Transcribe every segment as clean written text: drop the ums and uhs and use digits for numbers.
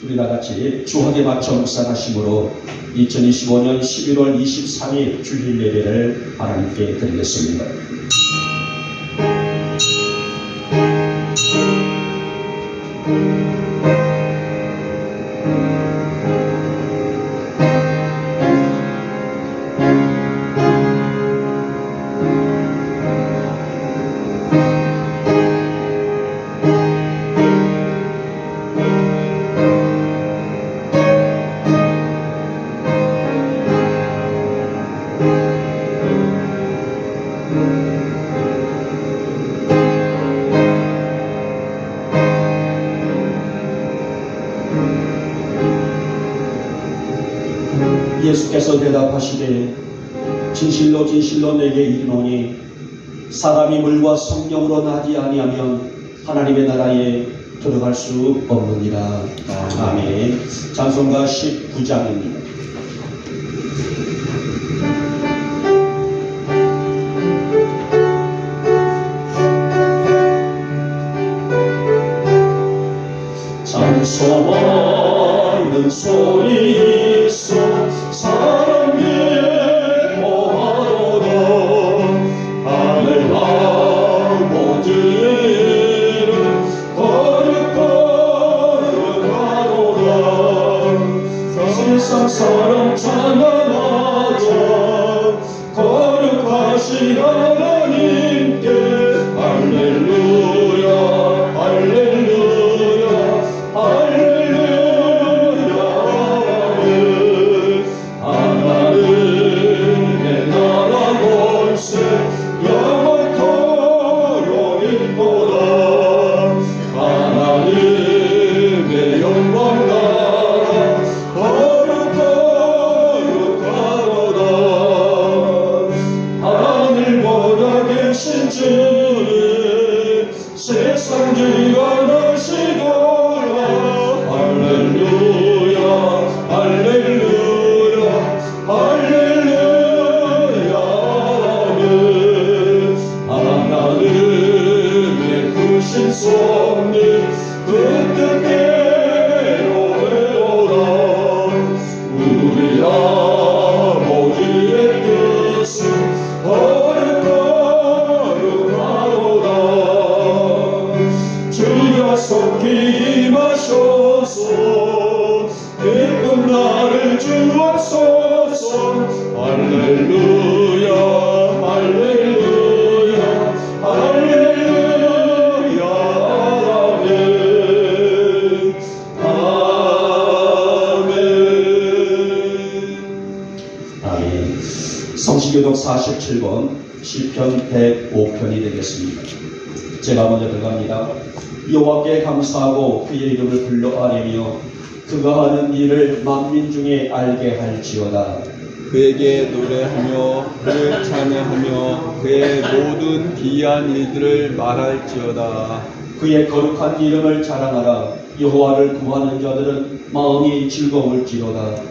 우리 다 같이 주학에 맞춰 묵상하심으로 2025년 11월 23일 주일 예배를 하나님께 드리겠습니다. 예수께서 대답하시되 진실로 진실로 내게 이르노니 사람이 물과 성령으로 나지 아니하면 하나님의 나라에 들어갈 수 없느니라. 아멘. 찬송가 19장입니다. 찬송하는 소리 있어 사랑 예모하도다. 하늘 아버지를 거룩거룩하도다. 세상 사람 찬양하자. 거룩하신 하나님께 할렐루야 할렐루야 할렐루야. 하나님의 나라 볼세 영원토록 있도다. 하나님의 영광 나라 거룩거룩하도다. 하늘보다 계신 주님 세상 주가 나시도다. 할렐루야 할렐루야 할렐루야. 하나님의 크신 섭리 그 뜻대로 되오라. 우리 아버지의 뜻은 거룩거룩하도다. 주여 속히 임하소서. 기쁜 나를 주옵소서. 할렐루야 할렐루야 할렐루야. 아멘 아멘. 성시교독 47번 시편 105편이 되겠습니다. 제가 먼저 들어갑니다. 여호와께 감사하고 그의 이름을 불러 아뢰며 그가 하는 일을 만민 중에 알게 할지어다. 그에게 노래하며 그를 찬양하며 그의 모든 기이한 일들을 말할지어다. 그의 거룩한 이름을 자랑하라. 여호와를 구하는 자들은 마음이 즐거울지로다.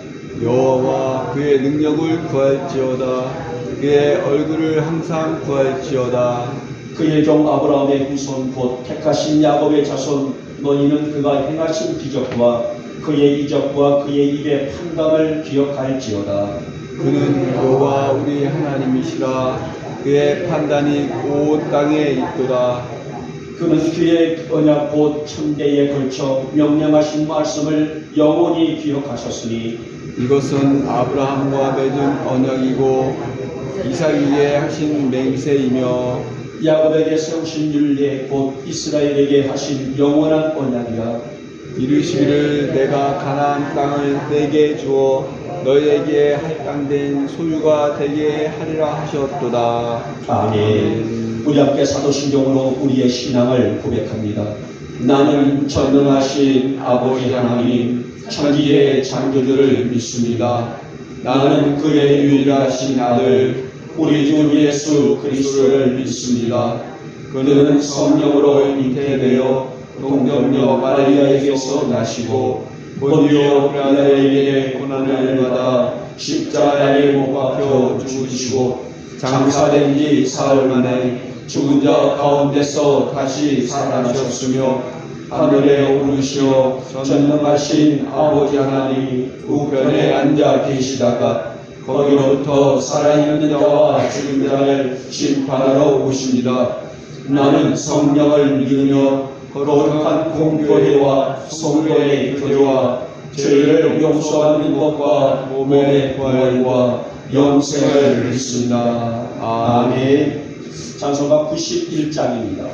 여호와 그의 능력을 구할지어다. 그의 얼굴을 항상 구할지어다. 그의 종 아브라함의 후손 곧 택하신 야곱의 자손 너희는 그가 행하신 기적과 그의 이적과 그의 입의 판단을 기억할지어다. 그는 여호와 우리 하나님이시라. 그의 판단이 온 땅에 있도다. 그는 그의 언약 곧 천대에 걸쳐 명령하신 말씀을 영원히 기억하셨으니 이것은 아브라함과 맺은 언약이고 이삭에게 하신 맹세이며 야곱에게 세우신 율례 곧 이스라엘에게 하신 영원한 언약이라. 이르시기를 내가 가나안 땅을 내게 주어 너희에게 할당된 소유가 되게 하리라 하셨도다. 아멘. 우리 함께 사도신경으로 우리의 신앙을 고백합니다. 나는 전능하신 아버지 하나님 천지의 창조주를 믿습니다. 나는 그의 유일하신 아들 우리 주 예수 그리스도를 믿습니다. 그는 성령으로 잉태되어 동정녀 마리아에게서 나시고 본디오 빌라도에게 고난을 받아 십자가에 못 박혀 죽으시고 장사된 지 사흘 만에 죽은 자 가운데서 다시 살아나셨으며 하늘에 오르시어 전능하신 아버지 하나님 우편에 앉아 계시다가 거기로부터 살아있는 자와 죽은 자를 심판하러 오십니다. 나는 성령을 믿으며 거룩한 공교회와 성도의 교제와 죄를 용서받는 것과 몸의 부활과 영생을 믿습니다. 아멘. 찬송가 91장입니다.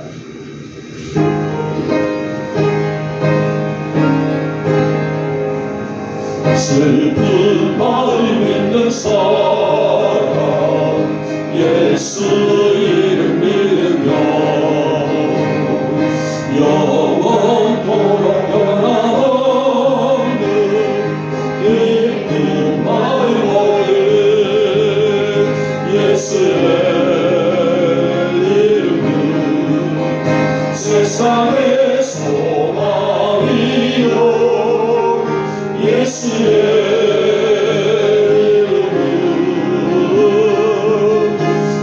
슬픈 마음 있는 사람 예수 이름 믿으며 영원토록 변함없는 기쁜 마음으로 예수의 이름은 세상의 소망이요 예수의 이름은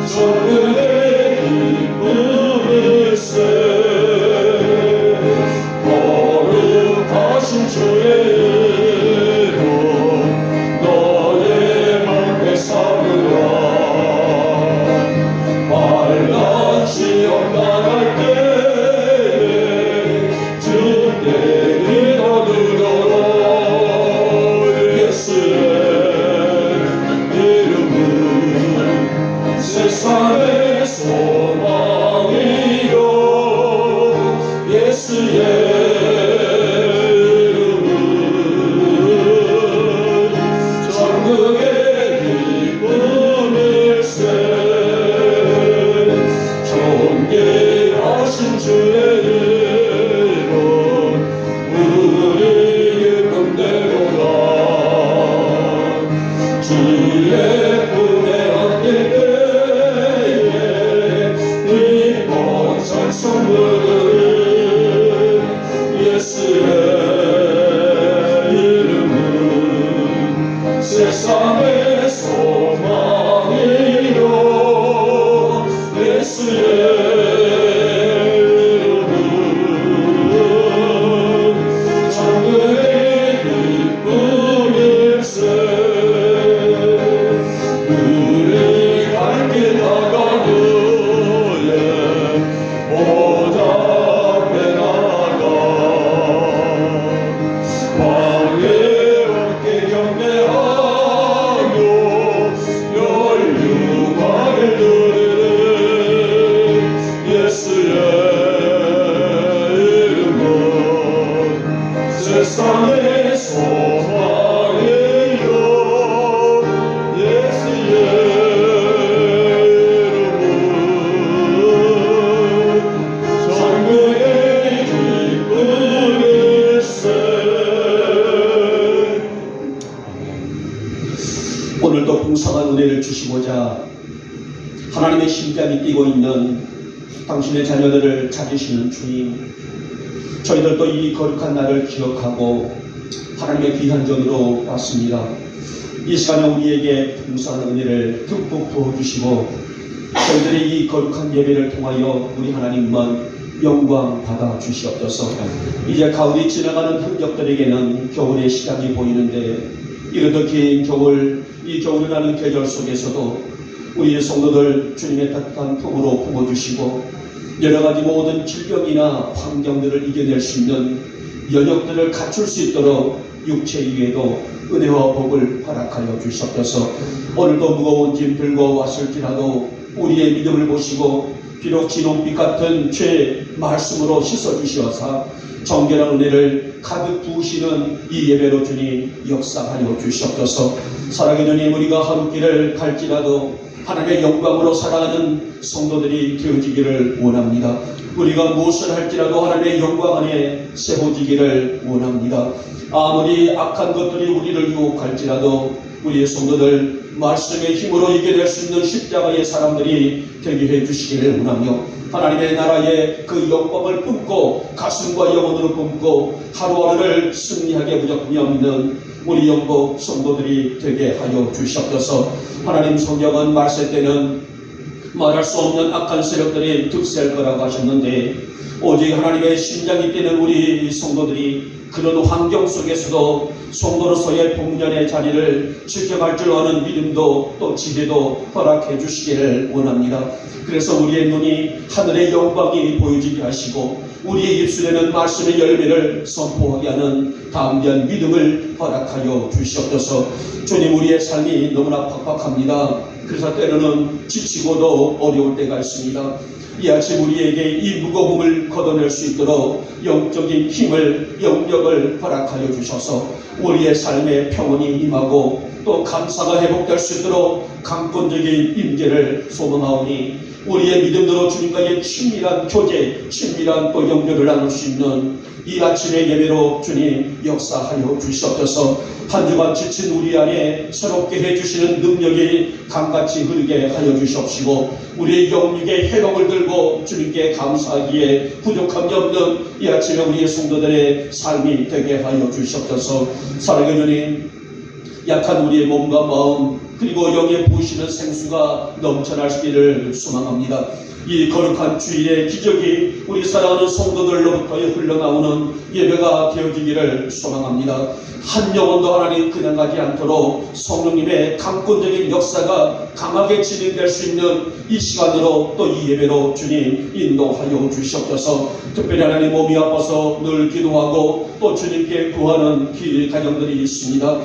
천국의 기쁨일세 거룩하신 주의 이름 너의 맘에 삼으라 빨간 지역 나갈 때에 주께 기도드려라 예수의 이름은 세상의 소망이요 예수의 이름은 천국의 기쁨일세 존귀하신 주의 이름 우리 기쁨대로라 주의 품에 안길 때에 이번 찬송 부르는 예수의 이름은 세상의 소망이요 예수의 이름은 천국의 기쁨일세 우리 갈 길 나가는 보좌 앞에 나가 왕의 어깨 경배하며 열류관을 누리는 예수의 이름은 세상의 소망이요 예수의 이름은 천국의 기쁨일세. 오늘도 풍성한 은혜를 주시고자 하나님의 심장이 뛰고 있는 당신의 자녀들을 찾으시는 주님, 저희들도 이 거룩한 날을 기억하고 하나님의 귀한 전으로 왔습니다. 이 시간에 우리에게 풍성한 은혜를 듬뿍 부어주시고 저희들의 이 거룩한 예배를 통하여 우리 하나님만 영광 받아 주시옵소서. 이제 가을이 지나가는 흔적들에게는 겨울의 시작이 보이는데 이렇듯 긴 겨울, 이 겨울이라는 계절 속에서도 우리의 성도들 주님의 따뜻한 품으로 품어주시고 여러 가지 모든 질병이나 환경들을 이겨낼 수 있는 연역들을 갖출 수 있도록 육체 위에도 은혜와 복을 허락하여 주시옵소서. 오늘도 무거운 짐 들고 왔을지라도 우리의 믿음을 보시고 비록 진홍빛 같은 죄 말씀으로 씻어주시어서 정결한 은혜를 가득 부으시는 이 예배로 주님 역사하여 주시옵소서. 사랑의 주님, 우리가 하루 길을 갈지라도 하나님의 영광으로 살아가는 성도들이 되어지기를 원합니다. 우리가 무엇을 할지라도 하나님의 영광 안에 세워지기를 원합니다. 아무리 악한 것들이 우리를 유혹할지라도 우리의 성도들 말씀의 힘으로 이겨낼 수 있는 십자가의 사람들이 되게 해주시기를 원하며 하나님의 나라의 그 영광을 품고 가슴과 영혼으로 품고 하루하루를 승리하게 무조건이 없는 우리 영국 성도들이 되게 하여 주시옵소서. 하나님 성경은 말세 때는 말할 수 없는 악한 세력들이 득세할 거라고 하셨는데 오직 하나님의 심장이 뛰는 우리 성도들이 그런 환경 속에서도 성도로서의 복년의 자리를 지켜갈 줄 아는 믿음도 또 지혜도 허락해 주시기를 원합니다. 그래서 우리의 눈이 하늘의 영광이 보여지게 하시고 우리의 입술에는 말씀의 열매를 선포하게 하는 담대한 믿음을 허락하여 주시옵소서. 주님, 우리의 삶이 너무나 팍팍합니다. 그래서 때로는 지치고도 어려울 때가 있습니다. 이 아침 우리에게 이 무거움을 걷어낼 수 있도록 영적인 힘을, 영력을 허락하여 주셔서 우리의 삶에 평온이 임하고 또 감사가 회복될 수 있도록 강권적인 임재를 소망하오니 우리의 믿음으로 주님과의 친밀한 교제, 친밀한 또 연결을 나눌 수 있는 이 아침의 예배로 주님 역사하여 주시옵소서. 한 주간 지친 우리 안에 새롭게 해주시는 능력이 강같이 흐르게 하여 주시옵시고 우리의 영육의 해방을 들고 주님께 감사하기에 부족함이 없는 이 아침에 우리의 성도들의 삶이 되게 하여 주시옵소서. 사랑의 주님, 약한 우리의 몸과 마음 그리고 영에 부으시는 생수가 넘쳐나시기를 소망합니다. 이 거룩한 주일의 기적이 우리 사랑하는 성도들로부터 흘러나오는 예배가 되어지기를 소망합니다. 한 영혼도 하나님 그냥 가지 않도록 성령님의 강권적인 역사가 강하게 진행될 수 있는 이 시간으로 또 이 예배로 주님 인도하여 주시옵소서. 특별히 하나님 몸이 아파서 늘 기도하고 또 주님께 구하는 가정들이 있습니다.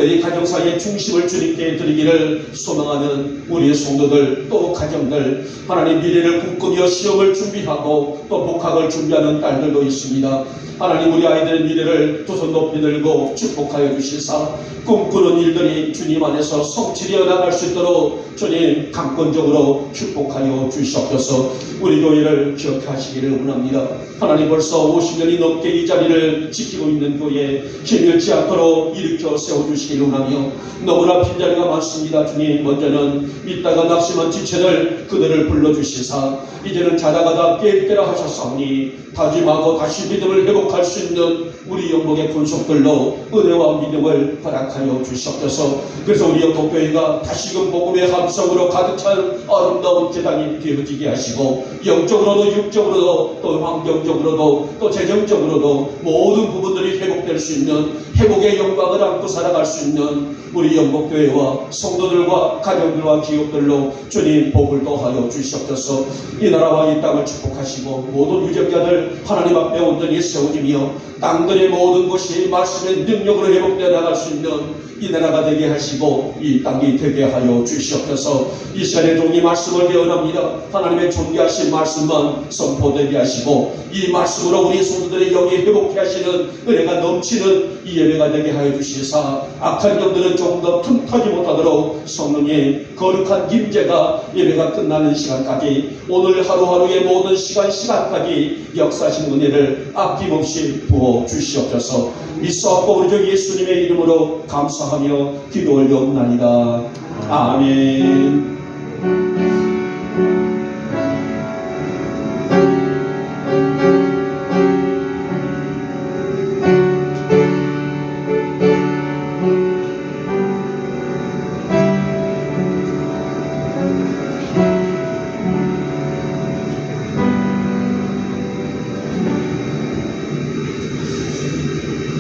이 가정사의 중심을 주님께 드리기를 소망하는 우리의 성도들 또 가정들, 하나님 미래를 꿈꾸며 시험을 준비하고 또 복학을 준비하는 딸들도 있습니다. 하나님 우리 아이들의 미래를 두 손 높이 들고 축복하여 주시사 꿈꾸는 일들이 주님 안에서 성취되어 나갈 수 있도록 주님 강권적으로 축복하여 주시옵소서. 우리 교회를 기억하시기를 원합니다. 하나님 벌써 50년이 넘게 이 자리를 지키고 있는 교회 힘 잃지 않도록 일으켜 세워주시기를 원하며 너무나 빈자리가 많습니다. 주님, 먼저는 있다가 낙심한 지체들 그들을 불러주시사 이제는 자다가다 깰 때라 하셨사오니 다짐하고 다시 믿음을 회복할 수 있는 우리 영목의 분속들로 은혜와 믿음을 허락하여 주시옵소서. 그래서 우리 영목교회가 다시금 복음의 함성으로 가득 찬 아름다운 재단이 되어지게 하시고 영적으로도 육적으로도 또 환경적으로도 또 재정적으로도 모든 부분들이 회복될 수 있는 회복의 영광을 안고 살아갈 수 있는 우리 영목교회와 성도들과 가정들과 기업들로 주님 복을 더하여 주시옵소서. 이 나라와 이 땅을 축복하시고 모든 유적자들 하나님 앞에 온전히 세워지며 땅들의 모든 것이 말씀의 능력으로 회복되어 나갈 수 있는 이 나라가 되게 하시고 이 땅이 되게 하여 주시옵소서. 이 시간에 종이 말씀을 예언합니다. 하나님의 존귀하신 말씀만 선포되게 하시고 이 말씀으로 우리 성도들의 영이 회복케 하시는 은혜가 넘치는 이 예배가 되게 하여 주시사 악한 영들은 조금 더 틈타지 못하도록 성령의 거룩한 임재가 예배가 끝나는 시간까지 오늘 하루하루의 모든 시간까지 역사하신 은혜를 아낌없이 부어 주시옵소서. 믿사옵고 우리 주 예수님의 이름으로 감사하며 기도 올려옵나이다. 아멘.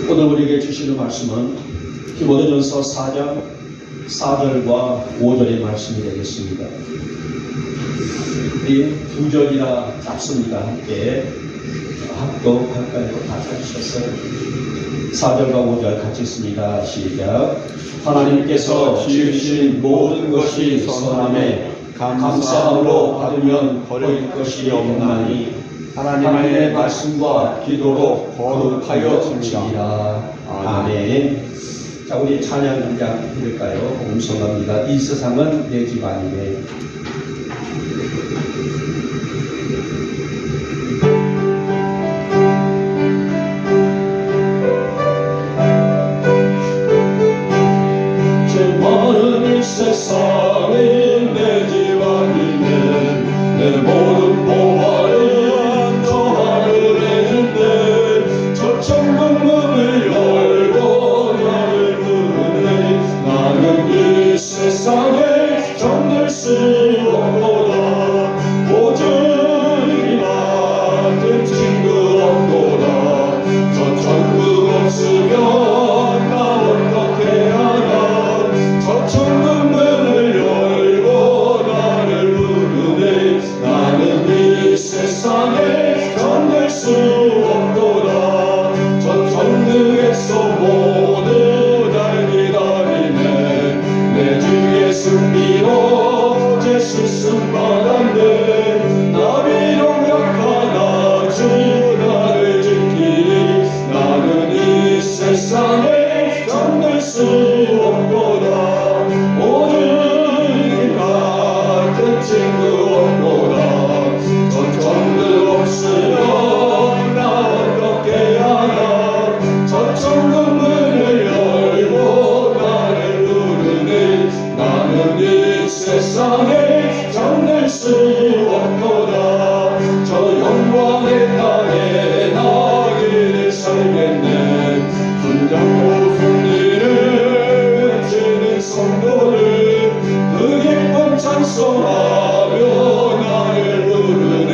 오늘 우리에게 주시는 말씀은 디모데전서 4장 4절과 5절의 말씀이 되겠습니다. 이 두 절이나 잡습니다. 함께 합독할까요? 다 찾으셨어요? 4절과 5절 같이 있습니다. 시작. 하나님께서 지으신 모든 것이 선함에 감사함으로 받으면 버릴 것이 없나니 하나님의 말씀과 기도로 거룩하여 주시리라. 아멘. 자, 우리 찬양 한장 드릴까요? 음성합니다. 이 세상은 내 집 아니네. 제 많은 이 세상에 내 집 아니네. 내 모든 보화를 세상에 정될 수 없도다. 오직 이 맡은 모두 날 기다리네. 내 주의 승리로 제 실승 받았네. 나 비록 약하나 주 나를 지키리. 나는 이 세상에 잠들 수 없도다. 모든 같은 친구 없도다. 전천국 없으면 나 어떻게 하나. 저천국 문을 열고 나를 부르네. 나는 이 세상에 잠들 수 없도다. 저 영광의 땅에 나 길을 살겠네. 분장고 승리를 외치는 성도를 그 기쁨 찬송하며 나를 부르네.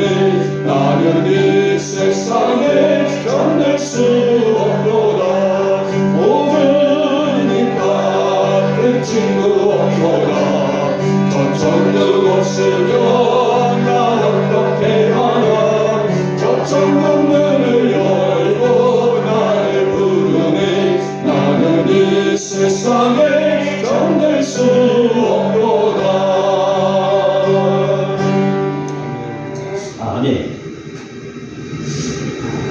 나는 이 세상에 잠들 수 없도다. 모든 이 같은 친구 없도다. 저천국 없으면 나 어떻게 하나. 저천국 문을 열고 나를 부르네. 나는 이 세상에 잠들 수 없도다. 아멘.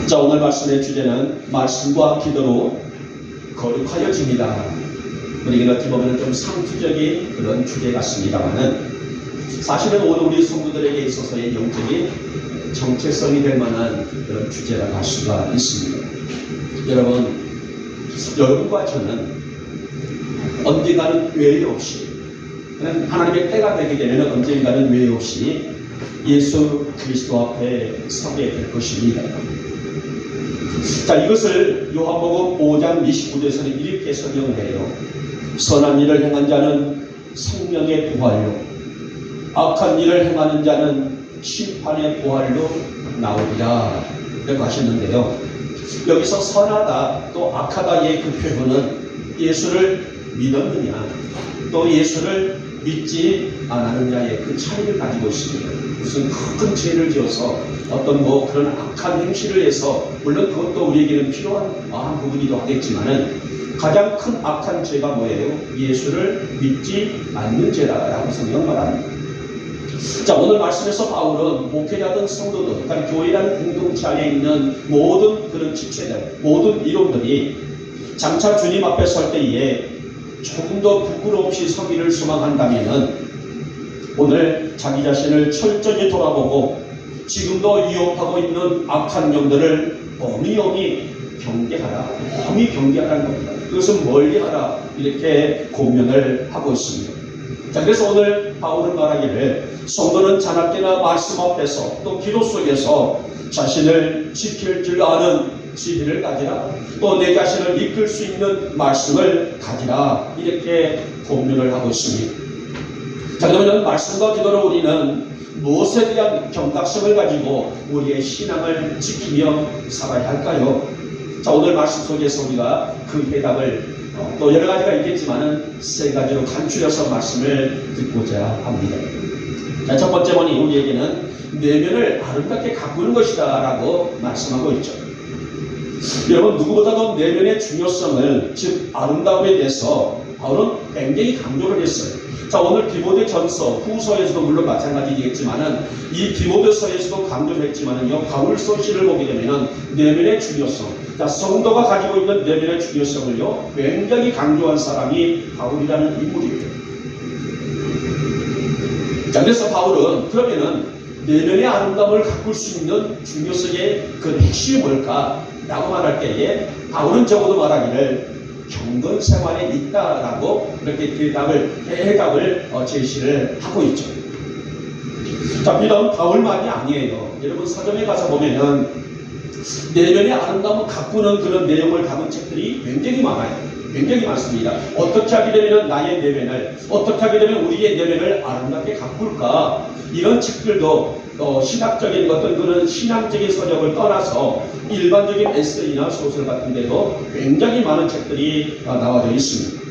자, 오늘 말씀의 주제는 말씀과 기도로 거룩하여집니다. 우리가 어떻게 보면 좀 상투적인 그런 주제 같습니다만은 사실은 오늘 우리 성도들에게 있어서의 영적인 정체성이 될 만한 그런 주제라고 할 수가 있습니다. 여러분과 저는 언젠가는 외회 없이, 하나님의 때가 되게 되면 언젠가는 외회 없이 예수 그리스도 앞에 서게 될 것입니다. 자, 이것을 요한복음 5장 29절에서는 이렇게 설명해요. 선한 일을 행한 자는 생명의 부활로, 악한 일을 행하는 자는 심판의 부활로 나오리라 라고 하셨는데요. 여기서 선하다 또 악하다의 그 표현은 예수를 믿었느냐 또 예수를 믿지 않았느냐의 그 차이를 가지고 있습니다. 무슨 큰 죄를 지어서 어떤 그런 악한 행실을 해서, 물론 그것도 우리에게는 필요한 부분이기도 하겠지만은 가장 큰 악한 죄가 뭐예요? 예수를 믿지 않는 죄다라고 성경은 말합니다. 자, 오늘 말씀에서 바울은 목회자든 성도들, 그러니까 교회라는 공동체 안에 있는 모든 그런 지체들, 모든 이론들이 장차 주님 앞에 설 때에 조금 더 부끄러움 없이 서기를 소망한다면은 오늘 자기 자신을 철저히 돌아보고 지금도 위협하고 있는 악한 영들을 엄히 경계하라, 엄히 경계하라는 겁니다. 그것은 멀리하라, 이렇게 고면을 하고 있습니다. 자, 그래서 오늘 바울은 말하기를 성도는 자나깨나 말씀 앞에서 또 기도 속에서 자신을 지킬 줄 아는 지혜를 가지라, 또 내 자신을 이끌 수 있는 말씀을 가지라, 이렇게 고면을 하고 있습니다. 자, 그러면 말씀과 기도로 우리는 무엇에 대한 경각심을 가지고 우리의 신앙을 지키며 살아야 할까요? 자, 오늘 말씀 속에서 우리가 그 해답을 또 여러 가지가 있겠지만은 세 가지로 간추려서 말씀을 듣고자 합니다. 자, 첫 번째 번이 우리에게는 내면을 아름답게 가꾸는 것이다 라고 말씀하고 있죠. 여러분, 누구보다도 내면의 중요성을, 즉 아름다움에 대해서 바울은 굉장히 강조를 했어요. 자, 오늘 디모데전서 후서에서도 물론 마찬가지겠지만은 이 디모데서에서도 강조를 했지만은요, 바울 서신을 보게 되면은 내면의 중요성, 자, 성도가 가지고 있는 내면의 중요성을요 굉장히 강조한 사람이 바울이라는 인물이에요. 자, 그래서 바울은 그러면은 내면의 아름다움을 가꿀 수 있는 중요성의 그 핵심이 뭘까? 라고 말할 때에 바울은 적어도 말하기를 경건 생활에 있다라고 이렇게 해답을 제시를 하고 있죠. 자, 비단 바울만이 아니에요. 여러분 서점에 가서 보면은 내면의 아름다움을 가꾸는 그런 내용을 담은 책들이 굉장히 많아요. 굉장히 많습니다. 어떻게 하게 되면 나의 내면을, 어떻게 하게 되면 우리의 내면을 아름답게 가꿀까? 이런 책들도 신학적인 어떤 그런 신앙적인 서적을 떠나서 일반적인 에세이나 소설 같은 데도 굉장히 많은 책들이 나와져 있습니다.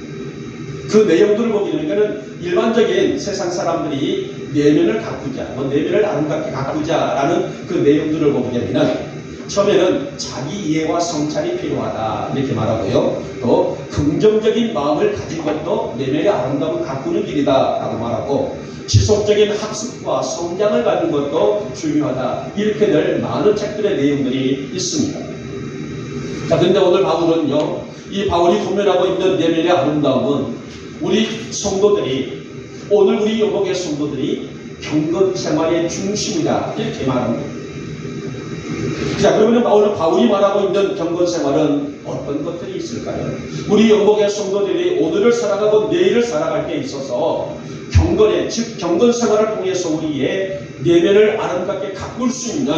그 내용들을 보게 되면 일반적인 세상 사람들이 내면을 가꾸자, 내면을 아름답게 가꾸자라는 그 내용들을 보게 되면 처음에는 자기 이해와 성찰이 필요하다 이렇게 말하고요. 또 긍정적인 마음을 가진 것도 내면의 아름다움을 가꾸는 길이다 라고 말하고, 지속적인 학습과 성장을 갖는 것도 중요하다 이렇게들 많은 책들의 내용들이 있습니다. 자, 근데 오늘 바울은요, 이 바울이 고면하고 있는 내면의 아름다움은 우리 성도들이, 오늘 우리 여복의 성도들이 경건 생활의 중심이다 이렇게 말합니다. 자, 그러면 오늘 바울이 말하고 있는 경건 생활은 어떤 것들이 있을까요? 우리 영복의 성도들이 오늘을 살아가고 내일을 살아갈 때 있어서 경건의, 즉 경건 생활을 통해서 우리의 내면을 아름답게 가꿀 수 있는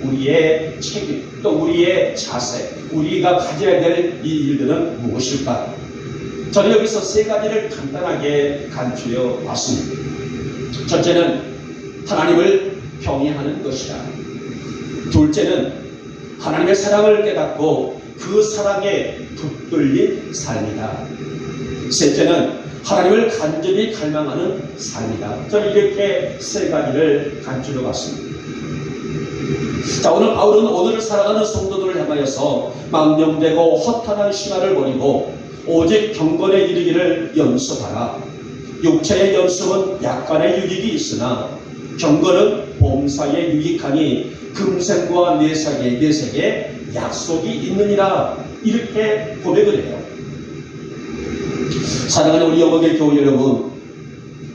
우리의 책임, 또 우리의 자세, 우리가 가져야 될 이 일들은 무엇일까? 저는 여기서 세 가지를 간단하게 간추려 봤습니다. 첫째는 하나님을 경외하는 것이다. 둘째는 하나님의 사랑을 깨닫고 그 사랑에 붙들린 삶이다. 셋째는 하나님을 간절히 갈망하는 삶이다. 저는 이렇게 세 가지를 간추려 봤습니다. 자, 오늘 바울은 오늘을 살아가는 성도들을 향하여서 망령되고 허탄한 신화를 버리고 오직 경건에 이르기를 연습하라. 육체의 연습은 약간의 유익이 있으나 경건은 봉사에 유익하니 금생과 내색에 약속이 있느니라. 이렇게 고백을 해요. 사랑하는 우리 영혼의 교우 여러분,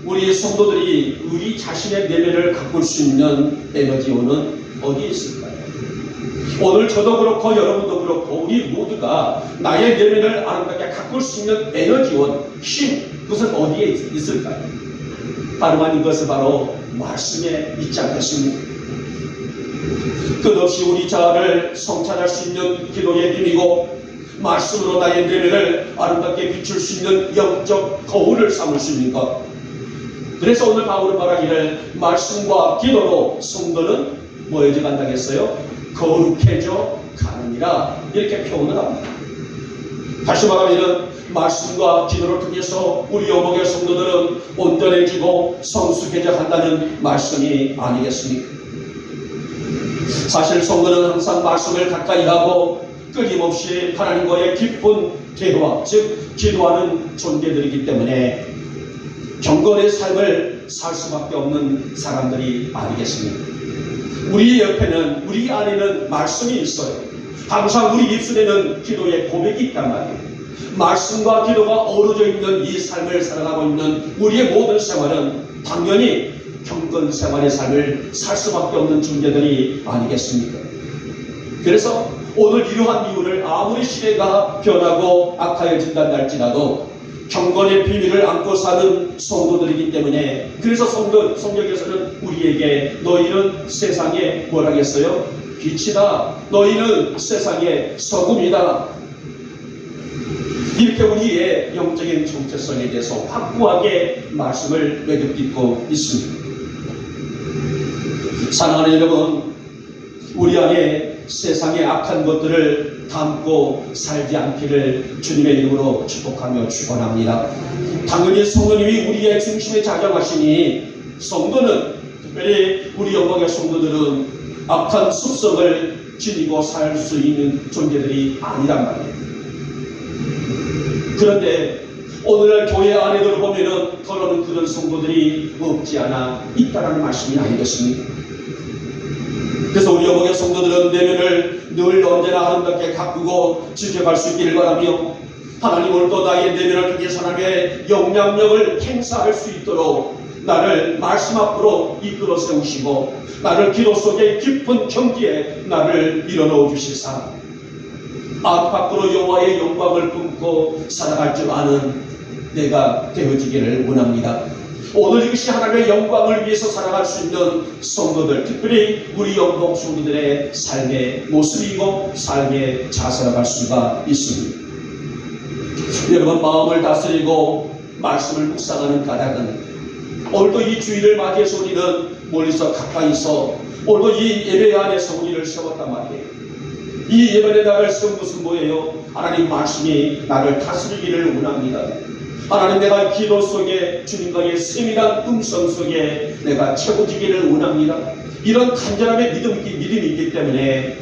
우리 성도들이 우리 자신의 내면을 가꿀 수 있는 에너지원은 어디에 있을까요? 오늘 저도 그렇고 여러분도 그렇고 우리 모두가 나의 내면을 아름답게 가꿀 수 있는 에너지원, 힘, 그것은 어디에 있을까요? 다름 아닌 것은 바로 말씀에 있지 않겠습니까? 끝없이 우리 자아를 성찰할 수 있는 기도의 힘이고, 말씀으로 나의 내면을 아름답게 비출 수 있는 영적 거울을 삼을 수 있는 것. 그래서 오늘 바울은 말하기를 말씀과 기도로 성도는 뭐여져 간다겠어요? 거룩해져 가느니라. 이렇게 표현을 합니다. 다시 말하면 말씀과 기도를 통해서 우리 여복의 성도들은 온전해지고 성숙해져 간다는 말씀이 아니겠습니까? 사실 성도는 항상 말씀을 가까이 하고 끊임없이 하나님과의 깊은 대화, 즉 기도하는 존재들이기 때문에 경건의 삶을 살 수밖에 없는 사람들이 아니겠습니까? 우리 옆에는, 우리 안에는 말씀이 있어요. 항상 우리 입술에는 기도의 고백이 있단 말이에요. 말씀과 기도가 어우러져 있는 이 삶을 살아가고 있는 우리의 모든 생활은 당연히 경건 생활의 삶을 살 수밖에 없는 존재들이 아니겠습니까? 그래서 오늘 이러한 이유를 아무리 시대가 변하고 악화해진다 할지라도 경건의 비밀을 안고 사는 성도들이기 때문에, 그래서 성경에서는 우리에게 너희는 세상에 뭘 하겠어요? 빛이다. 너희는 세상의 소금이다. 이렇게 우리의 영적인 정체성에 대해서 확고하게 말씀을 매듭짓고 있습니다. 사랑하는 여러분, 우리 안에 세상의 악한 것들을 담고 살지 않기를 주님의 이름으로 축복하며 축원합니다. 당연히 성도님이 우리의 중심에 자정하시니 성도는, 특별히 우리 영광의 성도들은 악한 습성을 지니고 살 수 있는 존재들이 아니란 말이에요. 그런데 오늘날 교회 안에도 보면은 더러는 그런 성도들이 없지 않아 있다는 말씀이 아니겠습니까? 그래서 우리 영광의 성도들은 내면을 늘 언제나 아름답게 가꾸고 지켜갈 수 있기를 바라며, 하나님을 또 나의 내면을 통해서 하나님의 영향력을 행사할 수 있도록 나를 말씀 앞으로 이끌어 세우시고 나를 기도 속에 깊은 경지에 나를 밀어넣어 주시사 앞 밖으로 여호와의 영광을 품고 살아갈 줄 아는 내가 되어지기를 원합니다. 오늘 이것이 하나님의 영광을 위해서 살아갈 수 있는 성도들, 특별히 우리 영복 성도들의 삶의 모습이고 삶의 자세가 갈 수가 있습니다. 여러분, 마음을 다스리고 말씀을 묵상하는 까닭은 오늘도 이 주일을 맞이해서 우리는 멀리서 가까이서 오늘도 이 예배 안에서 우리를 세웠단 말이에요. 이 예배에 나를 세운 것은 뭐예요? 하나님 말씀이 나를 다스리기를 원합니다. 하나님, 내가 기도 속에 주님과의 세밀한 음성 속에 내가 채워지기를 원합니다. 이런 간절함의 믿음이 있기 때문에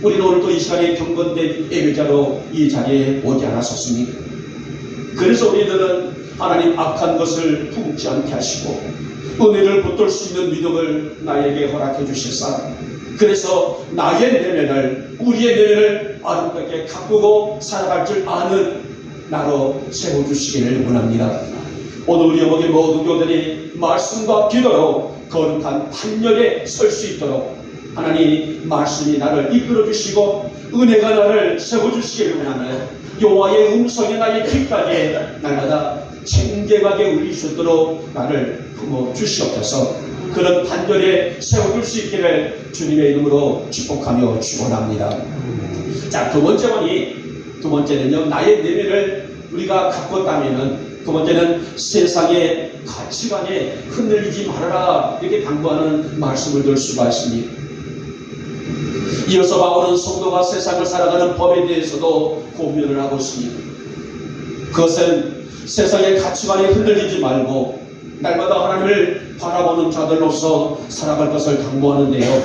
우리는 오늘도 이 시간에 경건된 예배자로 이 자리에 오지 않았었습니까? 그래서 우리들은 하나님 악한 것을 품지 않게 하시고 은혜를 붙들 수 있는 믿음을 나에게 허락해 주셨사, 그래서 나의 내면을, 우리의 내면을 아름답게 가꾸고 살아갈 줄 아는 나로 세워주시기를 원합니다. 오늘 우리 여기 모든 교들이 말씀과 기도로 거룩한 판결에 설 수 있도록 하나님 말씀이 나를 이끌어 주시고 은혜가 나를 세워주시기를 원하며 여호와의 음성이 나의 귓가에 날마다 챙겨가게 울릴 수 있도록 나를 품어 주시옵소서. 그런 판결에 세워줄 수 있기를 주님의 이름으로 축복하며 축원합니다. 자, 두 번째는요, 나의 내면을 우리가 가꿨다면은, 두 번째는 세상의 가치관에 흔들리지 말아라, 이렇게 당부하는 말씀을 들 수가 있습니다. 이어서 바울은 성도가 세상을 살아가는 법에 대해서도 고민을 하고 있습니다. 그것은 세상의 가치관에 흔들리지 말고 날마다 하나님을 바라보는 자들로서 살아갈 것을 당부하는데요.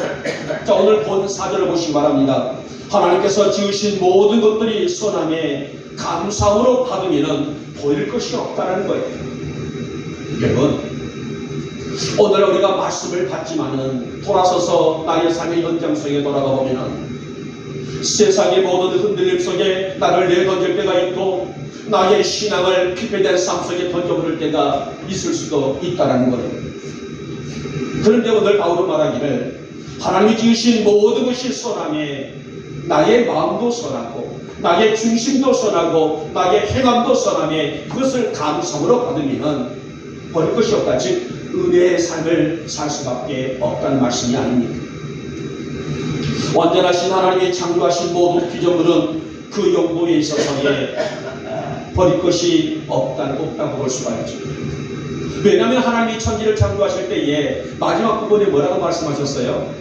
자, 오늘 본 4절을 보시기 바랍니다. 하나님께서 지으신 모든 것들이 선함에 감사함으로 받으면 보일 것이 없다는 거예요. 여러분, 오늘 우리가 말씀을 받지만은 돌아서서 나의 삶의 현장 속에 돌아가 보면은 세상의 모든 흔들림 속에 나를 내던질 때가 있고 나의 신앙을 피폐된 삶 속에 던져버릴 때가 있을 수도 있다는 거예요. 그런데 오늘 바울은 말하기를 하나님이 지으신 모든 것이 선함에 나의 마음도 선하고 나의 중심도 선하고 나의 행함도 선함에 그것을 감사함으로 받으면 버릴 것이 없다. 즉 은혜의 삶을 살 수밖에 없다는 말씀이 아닙니다. 완전하신 하나님이 창조하신 모든 피조물은 그 영도에 있어서에 버릴 것이 없다고 볼 수가 있죠. 왜냐하면 하나님이 천지를 창조하실 때에 마지막 부분에 뭐라고 말씀하셨어요?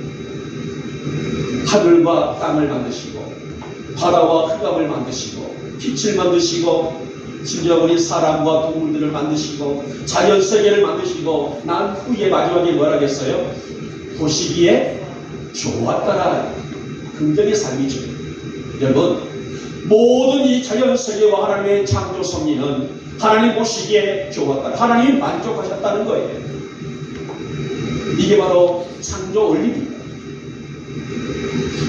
하늘과 땅을 만드시고 바다와 흑암을 만드시고 빛을 만드시고 심지어 우리 사람과 동물들을 만드시고 자연세계를 만드시고 난 후에 마지막에 뭐라 했어요? 보시기에 좋았다라. 긍정의 삶이죠. 여러분, 모든 이 자연세계와 하나님의 창조 섭리는 하나님 보시기에 좋았다, 하나님이 만족하셨다는 거예요. 이게 바로 창조 원리입니다.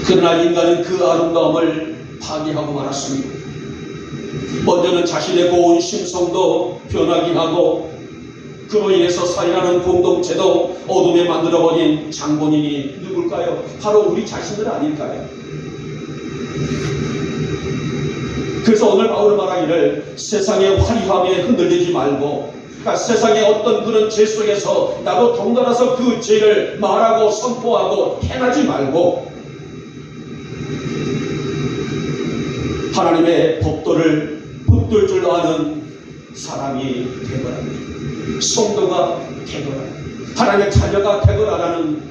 그러나 인간은 그 아름다움을 파괴하고 말았습니다. 먼저는 자신의 고운 심성도 변하게 하고 그로 인해서 살인하는 공동체도 어둠에 만들어버린 장본인이 누굴까요? 바로 우리 자신들 아닐까요? 그래서 오늘 바울은 말하기를 세상의 화려함에 흔들리지 말고, 그러니까 세상의 어떤 그런 죄 속에서 나도 덩달아서 그 죄를 말하고 선포하고 행하지 말고 하나님의 법도를 붙들 줄 아는 사람이 되거라, 성도가 되거라, 하나님의 자녀가 되거라라는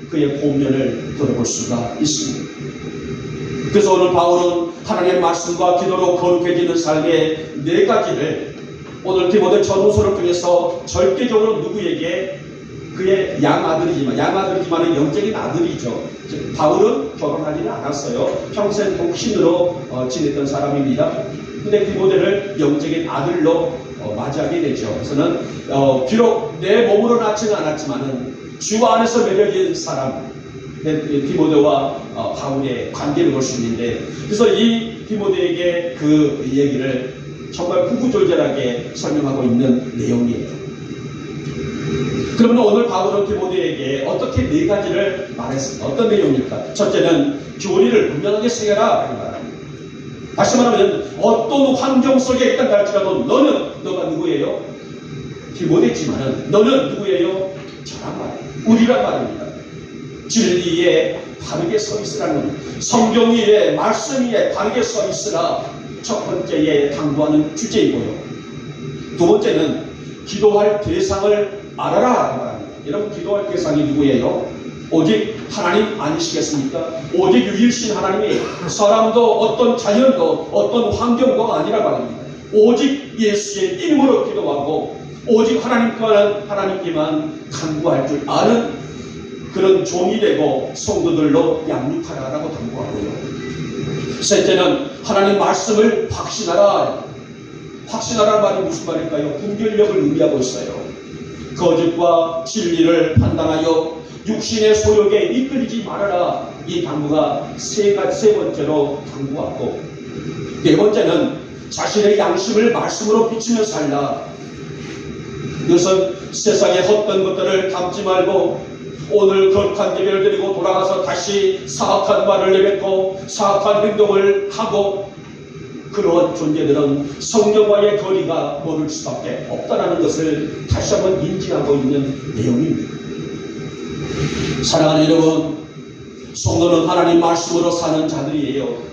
그의 본면을 들어볼 수가 있습니다. 그래서 오늘 바울은 하나님의 말씀과 기도로 거룩해지는 삶의 4가지를 오늘 디모데 전후서를 통해서 절대적으로 누구에게, 그의 양아들이지만 영적인 아들이죠. 바울은 결혼하지는 않았어요. 평생 독신으로 지냈던 사람입니다. 근데 디모데를 영적인 아들로 맞이하게 되죠. 그래서는 비록 내 몸으로 낳지는 않았지만은 주 안에서 맺어진 사람, 디모데와 바울의 관계를 볼 수 있는데, 그래서 이 디모데에게 그 얘기를 정말 구구절절하게 설명하고 있는 내용이에요. 그러면 오늘 바울은 디모데에게 어떻게 4가지를 말했습니까? 어떤 내용일까? 첫째는 교리를 분명하게 새겨라. 다시 말하면 어떤 환경 속에 있다 할지라도 너가 누구예요? 디모데지만은 너는 누구예요? 저란 말이에요. 우리란 말입니다. 진리에 바르게 서 있으라는, 성경 위에 말씀 위에 바르게 서 있으라 첫 번째에 당부하는 주제이고요. 두 번째는 기도할 대상을 알아라 말합니다. 여러분, 기도할 대상이 누구예요? 오직 하나님 아니시겠습니까? 오직 유일신 하나님이 사람도 어떤 자연도 어떤 환경도 아니라 말입니다. 오직 예수의 이름으로 기도하고 오직 하나님께만 간구할 줄 아는 그런 종이 되고 성도들로 양육하라라고 당부하고요. 셋째는 하나님 말씀을 확신하라. 확신하라는 말이 무슨 말일까요? 분별력을 의미하고 있어요. 거짓과 진리를 판단하여 육신의 소욕에 이끌리지 말아라. 이 당부가 세 번째로 당부하고, 네 번째는 자신의 양심을 말씀으로 비추며 살라. 이것은 세상의 헛된 것들을 담지 말고 오늘 거룩한 예배를 드리고 돌아가서 다시 사악한 말을 내뱉고 사악한 행동을 하고, 그러한 존재들은 성령과의 거리가 멀을 수밖에 없다는 것을 다시 한번 인지하고 있는 내용입니다. 사랑하는 여러분, 성도는 하나님 말씀으로 사는 자들이에요.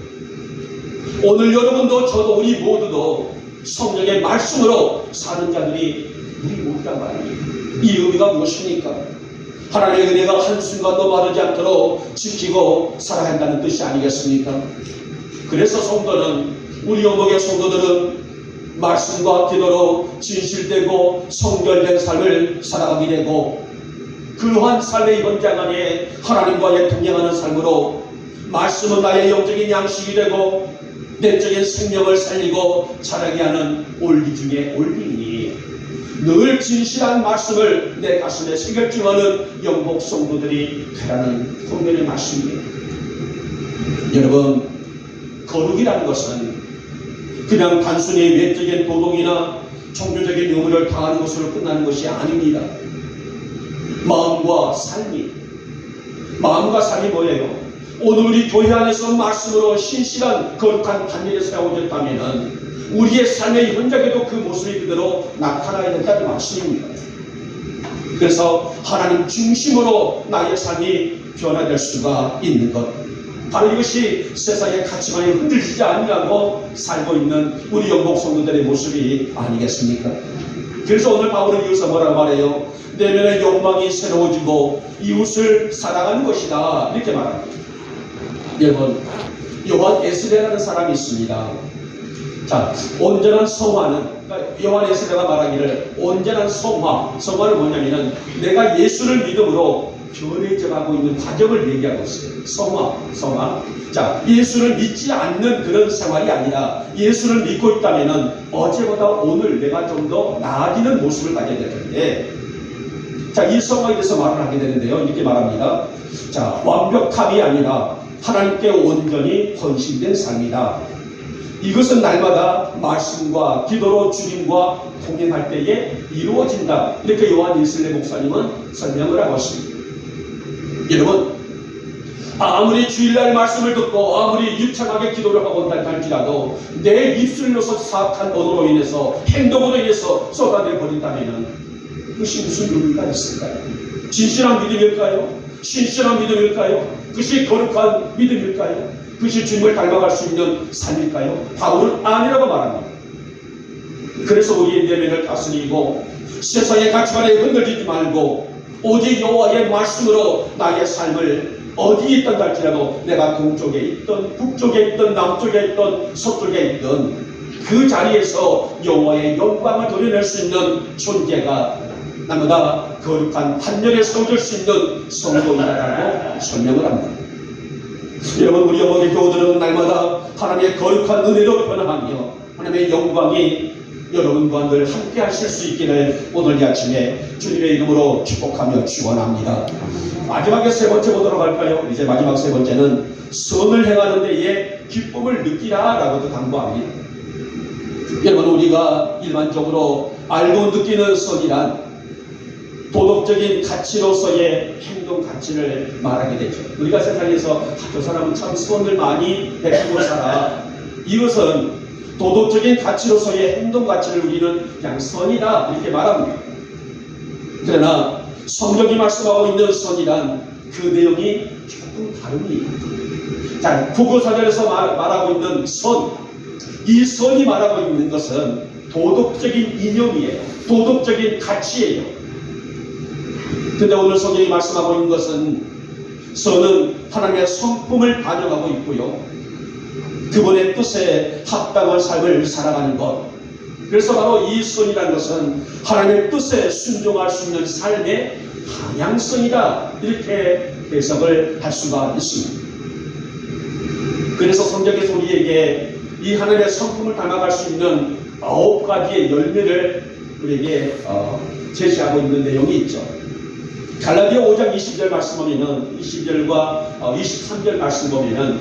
오늘 여러분도 저도 우리 모두도 성령의 말씀으로 사는 자들이 우리 모두란 말이에요. 이 의미가 무엇입니까? 하나님의 은혜가 한순간도 마르지 않도록 지키고 살아야 한다는 뜻이 아니겠습니까? 그래서 성도는, 우리 영목의 성도들은 말씀과 기도로 진실되고 성결된 삶을 살아가게 되고, 그러한 삶의 이번 장안에 하나님과의 동행하는 삶으로 말씀은 나의 영적인 양식이 되고 내적인 생명을 살리고 자라게 하는 올리 중에 올리니, 늘 진실한 말씀을 내 가슴에 새겨주는 영복 성도들이 되라는 분명의 말씀이에요. 여러분, 거룩이라는 것은 그냥 단순히 외적인 도덕이나 종교적인 의무를 다하는 것으로 끝나는 것이 아닙니다. 마음과 삶이 뭐예요? 오늘 우리 교회 안에서 말씀으로 신실한 거룩한 단일에 세워졌다면 우리의 삶의 현장에도 그 모습이 그대로 나타나야 된다는 말씀입니다. 그래서 하나님 중심으로 나의 삶이 변화될 수가 있는 것, 바로 이것이 세상의 가치관이 흔들리지 아니하고 살고 있는 우리 영복 성도들의 모습이 아니겠습니까? 그래서 오늘 바울은 이어서 뭐라고 말해요? 내면의 욕망이 새로워지고 이웃을 사랑하는 것이다, 이렇게 말합니다. 여러분, 요한 에스레라는 사람이 있습니다. 자, 온전한 성화는, 그러니까 요한 에스레가 말하기를 온전한 성화는 뭐냐면은 내가 예수를 믿음으로 변해져가고 있는 과정을 얘기하고 있어요. 성화. 자, 예수를 믿지 않는 그런 생활이 아니라 예수를 믿고 있다면은 어제보다 오늘 내가 좀 더 나아지는 모습을 가져야 되는데, 자, 이 성화에 대해서 말을 하게 되는데요. 이렇게 말합니다. 자, 완벽함이 아니라 하나님께 온전히 헌신된 삶이다. 이것은 날마다 말씀과 기도로 주님과 동행할 때에 이루어진다. 이렇게 요한 일슬레 목사님은 설명을 하고 있습니다. 여러분, 아무리 주일날 말씀을 듣고 아무리 유창하게 기도를 하고 온다 할지라도 내 입술로서 사악한 언어로 인해서 행동으로 인해서 쏟아내 버린다면 그것이 무슨 의미가 있을까요? 진실한 믿음일까요? 신실한 믿음일까요? 그것이 거룩한 믿음일까요? 그것이 주님을 닮아갈 수 있는 삶일까요? 바울은 아니라고 말합니다. 그래서 우리의 내면을 다스리고 세상의 가치관에 흔들리지 말고 오직 여호와의 말씀으로 나의 삶을 어디에 있든 할지라도 내가 동쪽에 있든 북쪽에 있든 남쪽에 있든 서쪽에 있든 그 자리에서 여호와의 영광을 드러낼 수 있는 존재가 나보다 거룩한 판결에 서줄 수 있는 성도이다라고 설명을 합니다. 여러분, 우리 영혼의 교우들은 날마다 하나님의 거룩한 은혜로 변화하며 하나님의 영광이 여러분과 늘 함께 하실 수 있기를 오늘 이 아침에 주님의 이름으로 축복하며 축원합니다. 마지막에 세 번째 보도록 할까요? 이제 마지막 세 번째는 선을 행하는 데에 기쁨을 느끼라 라고도 당부합니다. 여러분, 우리가 일반적으로 알고 느끼는 선이란 도덕적인 가치로서의 행동 가치를 말하게 되죠. 우리가 세상에서 저 사람은 참 선을 많이 베풀고 살아, 이것은 도덕적인 가치로서의 행동 가치를 우리는 그냥 선이다 이렇게 말합니다. 그러나 성경이 말씀하고 있는 선이란 그 내용이 조금 다릅니다. 자, 국어사전에서 말하고 있는 선, 이 선이 말하고 있는 것은 도덕적인 이념이에요. 도덕적인 가치예요. 근데 오늘 성경이 말씀하고 있는 것은 선은 하나님의 성품을 반영하고 있고요, 그분의 뜻에 합당한 삶을 살아가는 것. 그래서 바로 이 선이라는 것은 하나님의 뜻에 순종할 수 있는 삶의 방향성이다, 이렇게 해석을 할 수가 있습니다. 그래서 성경에서 우리에게 이 하나님의 성품을 담아갈 수 있는 9가지의 열매를 우리에게 제시하고 있는 내용이 있죠. 갈라디아 5장 20절 말씀 보면은 20절과 23절 말씀 보면은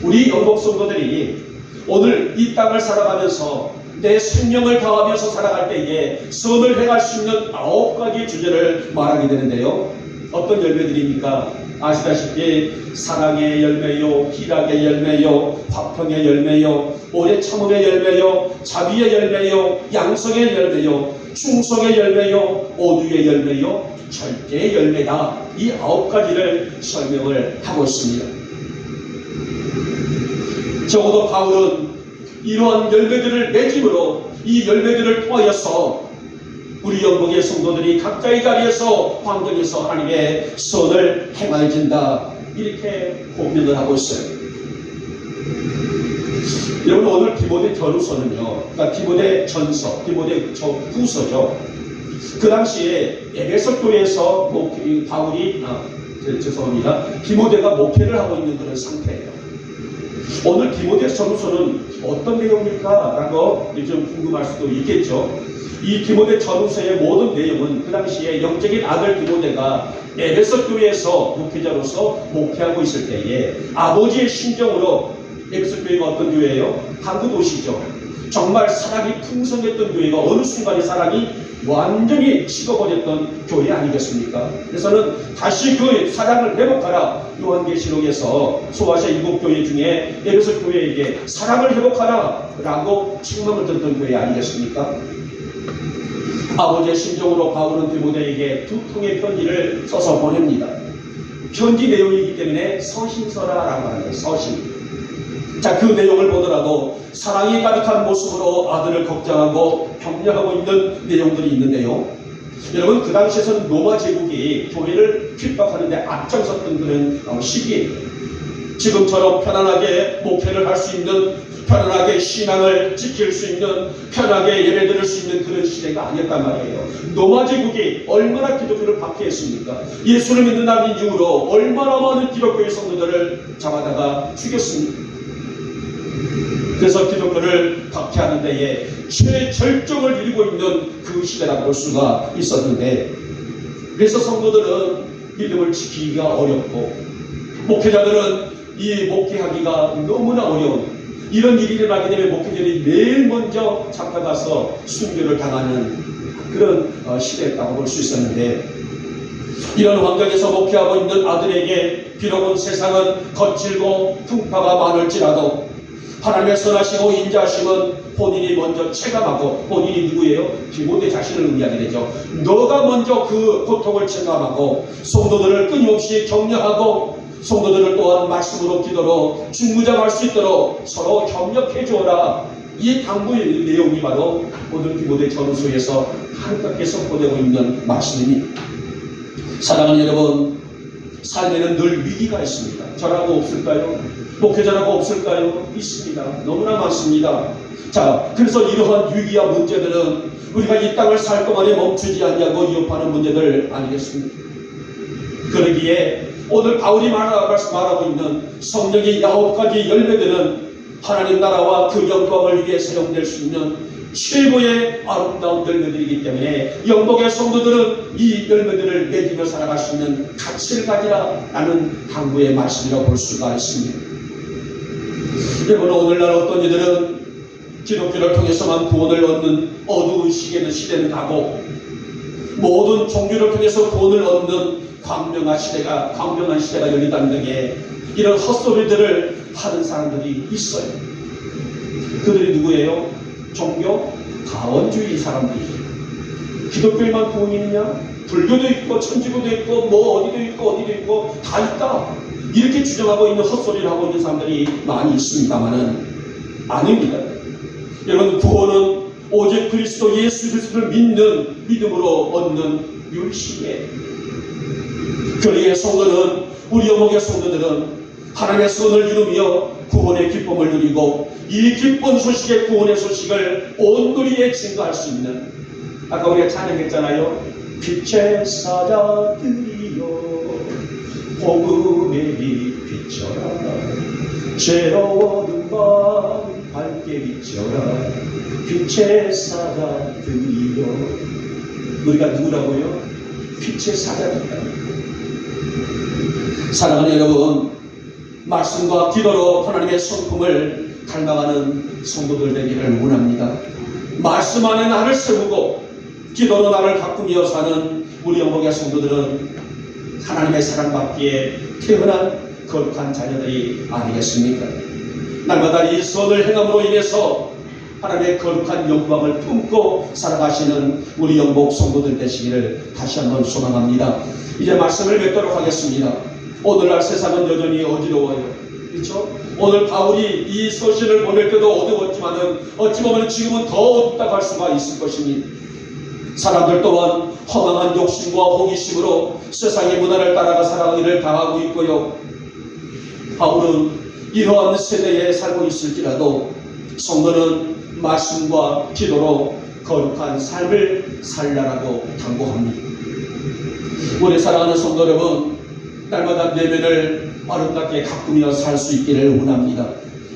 우리 영국 성도들이 오늘 이 땅을 살아가면서 내 생명을 다하면서 살아갈 때에 선을 행할 수 있는 9가지의 주제를 말하게 되는데요. 어떤 열매들입니까? 아시다시피 사랑의 열매요, 희락의 열매요, 화평의 열매요, 오래 참음의 열매요, 자비의 열매요, 양성의 열매요, 충성의 열매요, 오두의 열매요, 절대의 열매다. 이 9가지를 설명을 하고 있습니다. 적어도 바울은 이러한 열매들을 맺음으로 이 열매들을 통하여서 우리 영국의 성도들이 각자의 자리에서 환경에서 하나님의 선을 행하여진다, 이렇게 고민을 하고 있어요. 여러분, 오늘 디모데 전후서는요, 그러니까 디모데 전서, 디모데 후서죠. 그 당시에 에베소 교회에서 바울이 죄송합니다, 디모데가 목회를 하고 있는 그런 상태예요. 오늘 디모데 전후서는 어떤 내용일까? 라고 좀 궁금할 수도 있겠죠. 이 디모데 전후서의 모든 내용은 그 당시에 영적인 아들 디모데가 에베소 교회에서 목회자로서 목회하고 있을 때에 아버지의 심정으로, 에베소 교회가 어떤 교회예요? 항구 도시죠. 정말 사랑이 풍성했던 교회가 어느 순간에 사랑이 완전히 식어버렸던 교회 아니겠습니까? 그래서는 다시 그 사랑을 회복하라, 요한계시록에서 소아시아 7교회 중에 에베소 교회에게 사랑을 회복하라 라고 책망을 들었던 교회 아니겠습니까? 아버지의 심정으로 바울은 디모데에게 2통의 편지를 써서 보냅니다. 편지 내용이기 때문에 서신서라라고 하는 거예요. 서신. 자, 그 내용을 보더라도 사랑이 가득한 모습으로 아들을 걱정하고 격려하고 있는 내용들이 있는데요. 여러분, 그 당시에서는 로마 제국이 교회를 핍박하는 데 앞장섰던 그런 시기예요. 지금처럼 편안하게 목회를 할 수 있는, 편안하게 신앙을 지킬 수 있는, 편하게 예배 드릴 수 있는 그런 시대가 아니었단 말이에요. 로마 제국이 얼마나 기독교를 박해했습니까? 예수를 믿는 날 이후로 얼마나 많은 기독교의 성도들을 잡아다가 죽였습니까? 그래서 기독교를 박해하는 데에 최절정을 이루고 있는 그 시대라고 볼 수가 있었는데, 그래서 성도들은 믿음을 지키기가 어렵고, 목회자들은 이 목회하기가 너무나 어려운 이런 일이 일어나게 되면 목회자들이 매일 먼저 잡혀가서 순교를 당하는 그런 시대였다고 볼 수 있었는데, 이런 환경에서 목회하고 있는 아들에게 비록은 세상은 거칠고 풍파가 많을지라도 하나님의 선하시고 인자하심은 본인이 먼저 체감하고, 본인이 누구예요? 디모데 자신을 의미하게 되죠. 너가 먼저 그 고통을 체감하고 성도들을 끊임없이 격려하고 성도들을 또한 말씀으로 기도로 중무장할 수 있도록 서로 협력해 주어라. 이 당부의 내용이 바로 오늘 디모데 전후서에서 한껏 선포되고 있는 말씀입니다. 사랑하는 여러분, 삶에는 늘 위기가 있습니다. 저라고 없을까요? 목회자라고 없을까요? 있습니다. 너무나 많습니다. 자, 그래서 이러한 위기와 문제들은 우리가 이 땅을 살 동안에 멈추지 않냐고 위협하는 문제들 아니겠습니까? 그러기에 오늘 바울이 말하고 있는 성령의 9가지 열매들은 하나님 나라와 그 영광을 위해 사용될 수 있는 최고의 아름다운 열매들이기 때문에 영국의 성도들은 이 열매들을 맺으며 살아갈 수 있는 가치를 가지라라는 당부의 말씀이라고 볼 수가 있습니다. 여러분, 오늘날 어떤 이들은 기독교를 통해서만 구원을 얻는 어두운 시대는 가고, 모든 종교를 통해서 구원을 얻는 광명한 시대가 열린다는 등의 이런 헛소리들을 하는 사람들이 있어요. 그들이 누구예요? 종교 다원주의 사람들이에요. 기독교에만 구원이 있느냐? 불교도 있고 천주교도 있고 뭐 어디도 있고 다 있다, 이렇게 주장하고 있는 헛소리를 하고 있는 사람들이 많이 있습니다만은 아닙니다. 여러분, 구원은 오직 그리스도 예수 그리스도를 믿는 믿음으로 얻는 율식이에요. 교회의 성도는, 우리 영국의 성도들은 하나님의 선을 이루며 구원의 기쁨을 누리고, 이 기쁜 소식의 구원의 소식을 온 누리에 증거할 수 있는, 아까 우리가 찬양했잖아요. 빛의 사자들이여 복음의 빛 비춰라. 죄로 어두운 밤 밝게 비춰라. 빛의 사자들이여. 우리가 누구라고요? 빛의 사자들이다. 사랑하는 여러분, 말씀과 기도로 하나님의 성품을 닮아가는 성도들 되기를 원합니다. 말씀 안에 나를 세우고 기도로 나를 가꾸며 사는 우리 영복의 성도들은 하나님의 사랑받기에 태어난 거룩한 자녀들이 아니겠습니까? 날마다 이 선을 행함으로 인해서 하나님의 거룩한 영광을 품고 살아가시는 우리 영복 성도들 되시기를 다시 한번 소망합니다. 이제 말씀을 맺도록 하겠습니다. 오늘날 세상은 여전히 어지러워요. 그렇죠? 오늘 바울이 이 서신을 보낼 때도 어두웠지만은 어찌 보면 지금은 더 어둡다고 할 수가 있을 것입니다. 사람들 또한 허망한 욕심과 호기심으로 세상의 문화를 따라가 살아가기를 당하고 있고요. 바울은 이러한 세대에 살고 있을지라도 성도는 말씀과 기도로 거룩한 삶을 살라라고 당부합니다. 우리 사랑하는 성도 여러분, 날마다 내면을 아름답게 가꾸며 살 수 있기를 원합니다.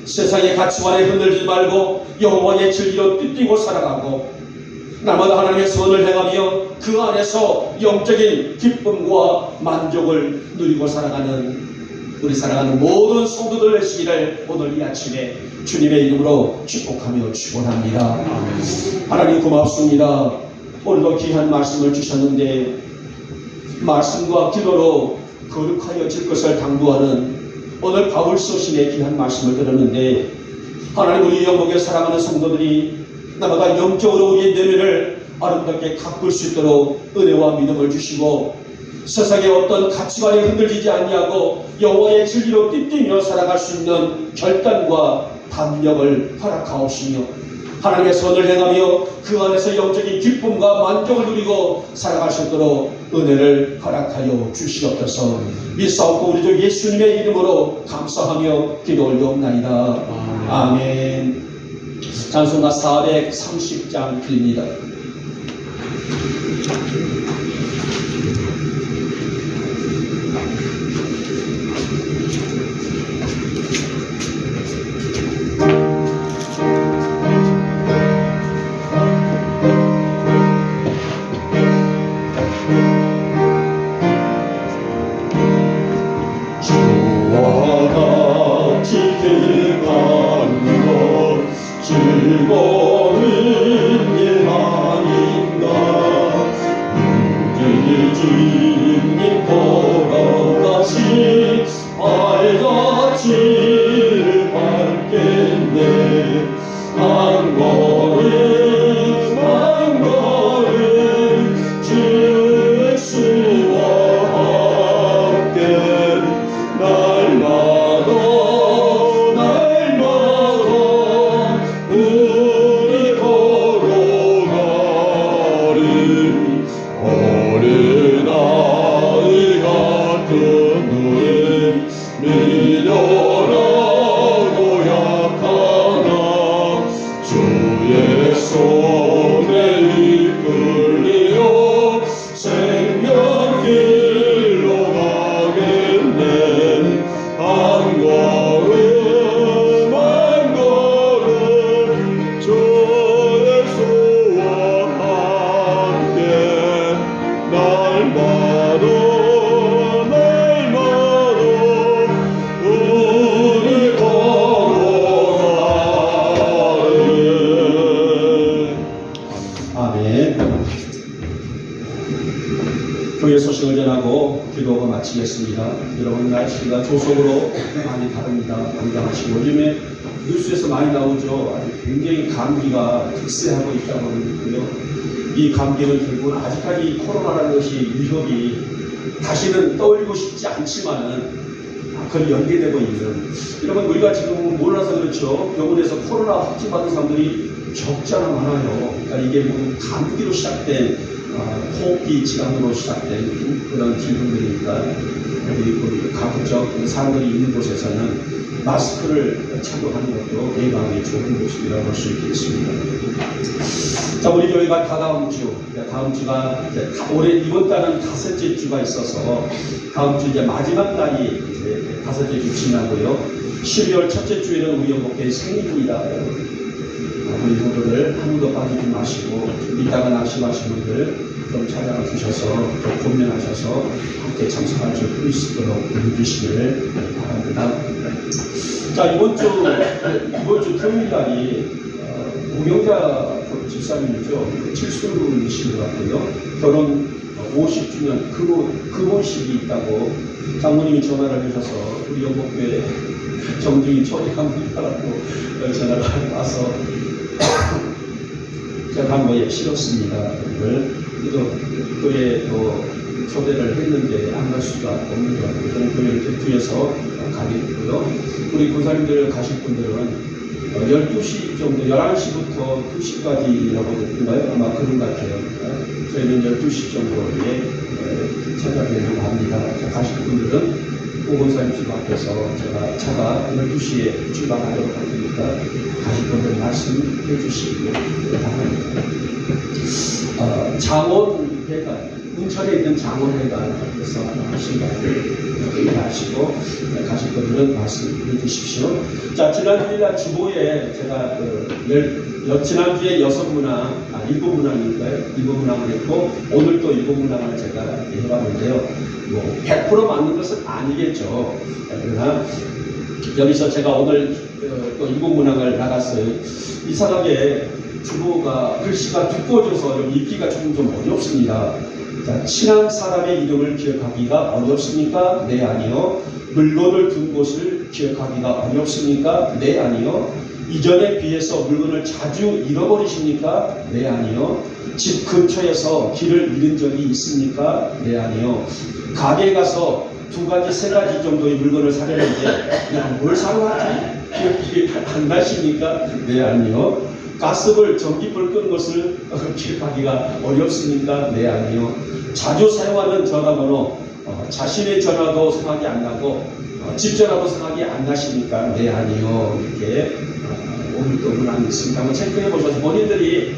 세상의 가치관에 흔들리지 말고 여호와의 진리로 띠띠고 살아가고 날마다 하나님의 선을 행하며 그 안에서 영적인 기쁨과 만족을 누리고 살아가는 우리 사랑하는 모든 성도들 되시기를 오늘 이 아침에 주님의 이름으로 축복하며 축원합니다. 하나님 고맙습니다. 오늘도 귀한 말씀을 주셨는데 말씀과 기도로 거룩하여질 것을 당부하는 오늘 바울 서신의 귀한 말씀을 들었는데 하나님 우리 영복에 사랑하는 성도들이 날마다 영적으로 우리의 내면을 아름답게 가꿀 수 있도록 은혜와 믿음을 주시고 세상의 어떤 가치관에 흔들리지 아니하고 여호와의 진리로 띠띠며 살아갈 수 있는 결단과 담력을 허락하옵시며 하나님의 선을 행하며 그 안에서 영적인 기쁨과 만족을 누리고 살아갈 수 있도록 은혜를 허락하여 주시옵소서. 믿사옵고 우리 주 예수님의 이름으로 감사하며 기도 올려옵나이다. 아멘. 찬송가 430장 드립니다. 즐거운 일 아닌가 주님 보러같이 알같이 밝겠네 한 걸음 한 걸음 주 예수와 함께 날마다 우리 걸어가리 어린 아이 같은 너의 미련하고 약하나 주의 손에 이끌리어 생명길로 가겠네 한 걸음 한 걸음 주 예수와 함께 날마다 우리 걸어가리. 아멘. 교회 소식을 전하고 기도하고 마치겠습니다. 여러분 날씨가 조속으로 많이 다릅니다. 건강하시고 요즘에 뉴스에서 많이 나오죠. 아주 굉장히 감기가 특세하고 있다고 하는데요. 이 감기는 결국은 아직까지 코로나라는 것이 위협이 다시는 떠올리고 싶지 않지만은 그걸 연계되고 있는 여러분 우리가 지금 몰라서 그렇죠. 병원에서 코로나 확진 받은 사람들이 적지 않아 많아요. 그러니까 이게 뭐 감기로 시작된 호흡기 질환으로 시작된 그런 질병들이니까 우리 가급적 사람들이 있는 곳에서는 마스크를 착용하는 것도 예방에 좋은 모습이라고 볼 수 있겠습니다. 자, 우리 교회가 다음 주가 이제 올해 이번 달은 5째 주가 있어서 다음 주 이제 마지막 날이 이제 5째 주 지나고요. 12월 첫째 주에는 우리 연복회 생일입니다. 우리 모두를 한번도 빠지지 마시고 이따가 낚시하신 분들 좀 찾아가 주셔서 좀 권면하셔서 함께 참석할 수 있도록 해주시기를 바랍니다. 자, 이번 주 토요일 날이 고경자 집사님이죠. 칠순이신 것 같고요. 결혼 50주년 그혼식이 있다고 장모님이 전화를 해줘서 우리 연복교회 정중히 초대합니다라고 전화가 와서 제가 한 거에 실었습니다. 그래도 교회에 또 초대를 했는데 안 갈 수가 없는 것 같아요. 저는 교회를 대표해서 가겠고요. 우리 군사님들 가실 분들은 12시 정도, 11시부터 2시까지라고 했나요? 아마 그런 것 같아요. 저희는 12시 정도에 찾아뵈려고 합니다. 가실 분들은 오건사님 집 앞에서 제가 차가 12시에 출발하려고 할 테니까 가실 분들 말씀해 주시기 바랍니다. 장원회관, 운천에 있는 장원회관에서 하신다고 아시고 가실 분들은 말씀해 주십시오. 자, 지난 주일날 주보에 제가 지난주에 7문항인가요? 7문항을 했고 오늘 또 7문항을 제가 해봤는데요. 뭐 100% 맞는 것은 아니겠죠. 그러나 여기서 제가 오늘 또 7문항을 나갔어요. 이상하게 주보가 글씨가 두꺼워져서 좀 읽기가 좀 어렵습니다. 자, 친한 사람의 이름을 기억하기가 어렵습니까? 네, 아니요. 물건을 둔 곳을 기억하기가 어렵습니까? 네, 아니요. 이전에 비해서 물건을 자주 잃어버리십니까? 네, 아니요. 집 근처에서 길을 잃은 적이 있습니까? 네, 아니요. 가게에 가서 2가지, 3가지 정도의 물건을 사려는데 그냥 뭘 사러 왔지? 기억이 안 나십니까? 네, 아니요. 가스불, 전기불 끄는 것을 기억하기가 어렵습니까? 네, 아니요. 자주 사용하는 전화번호, 자신의 전화도 생각이 안 나고 집 전화도 생각이 안 나십니까? 네, 아니요. 이렇게 오늘 또 문항이 있습니다. 한번 체크해 보셔서 본인들이